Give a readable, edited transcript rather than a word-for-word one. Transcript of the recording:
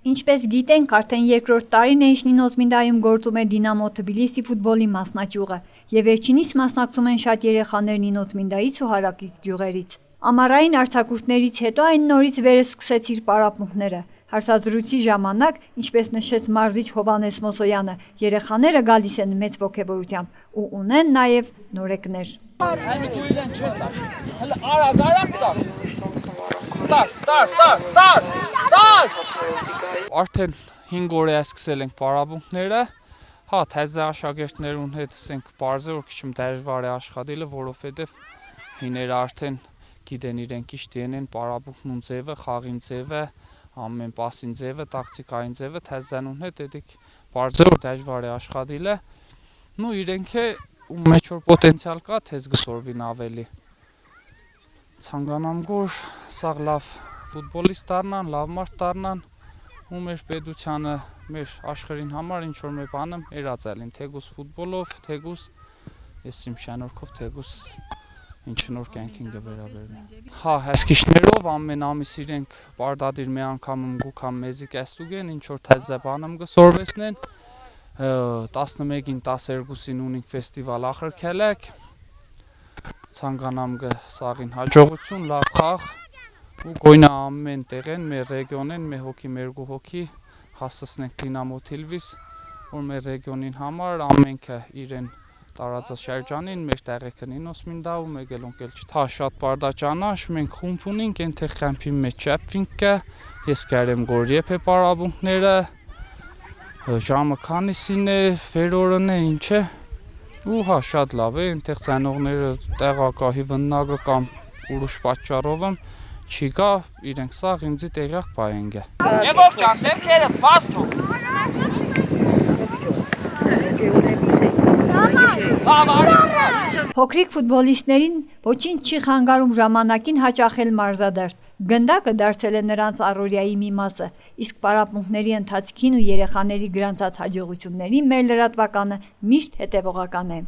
Ինչպես գիտենք, արդեն երկրորդ տարին է Իժնի Նոծմինդայում գործում է Դինամո Թբիլիսի ֆուտբոլի մասնաճյուղը, եւ վերջինիս մասնակցում են շատ երեխաներ Նինոցմինդայից ու հարակից գյուղերից։ Ամառային արձակուրդներից հետո այն նորից վերսկսեց իր պարապմունքները։ Հարցազրույցի ժամանակ, ինչպես նշեց մարզիչ Հովհաննես Մոսոյանը, երեխաները գալիս են մեծ ոգևորությամբ ու ունեն նաեւ նորեկներ։ Արդեն 5 օր է սկսել ենք պարապմունքները, հա թեզե աշակերտներուն հետ ասենք բարձր որ քիչ դժվար է աշխատելը, որովհետեւ հիները արդեն գիտեն իրենք ինչ դենեն պարապմունքն ձևը, խաղին ձևը, ամեն պասին ձևը, տակտիկային ձևը, թեզանուն հետ էդիկ բարձր դժվար է աշխատելը, նու իրենք է ու մեջ որ պոտենցիալ կա, թեզ գսորվին ավելի։ Ցանկանամ որ սա լավ ֆուտբոլիստ դառնան, լավ մարդ դառնան, ու մեր պետությանը, մեր աշխարհին համար ինչ որ մի բանը երազելին, թեգուս ֆուտբոլով, թեգուս ես իմ շնորհքով, թեգուս ինչ նոր կյանքին գվերաբերվի։ Հա, հեսքիչներով ամեն ամիս իրենք պարտադիր մի անգամ գուքամ մեզի կեստուգեն, ինչ որ թեզե բանամ գսորվեսնեն, 11-ին 12-ին ունենք ֆեստիվալ ախրքելեք, ցանկանամ գսաղին հաջողություն, լավ խաղ, ու գոյնա ամեն տեղեն մեր ռեգիոնեն, մեր հոգի, մեր հոգի հասցնենք Դինամո Թիլվիս, որ մեր ռեգիոնին համար ամենքը իրեն տարածաշրջանին մեր տեղեքը Նինոցմինդա ու մեգելոնկել չթա շատ բարդաճանաշ մենք խումբ ունենք ենթեղ կամփի մեջ չափվինքը ես գարեմ գոր եփե պարապմունքները ժամը քանիսին է վերօրն է ինչ է ու հա շատ լավ է ենթեղ ցանողները տեղակահի վննագը կամ ուրիշ պատճառով չի գա իրենք սաղ ինձի տեղյակ բայենգը Եգով ջան ձերքերը բաց թող Փոքրիկ ֆուտբոլիստներին ոչինչ չի խանգարում ժամանակին հաճախել մարզադաշտ։ Գնդակը դարձել է նրանց առօրյայի մի մասը, իսկ պարապմունքների ընթացքին ու երեխաների գրանցած հաջողություններին մեր լրատվականը միշտ հետևողական է։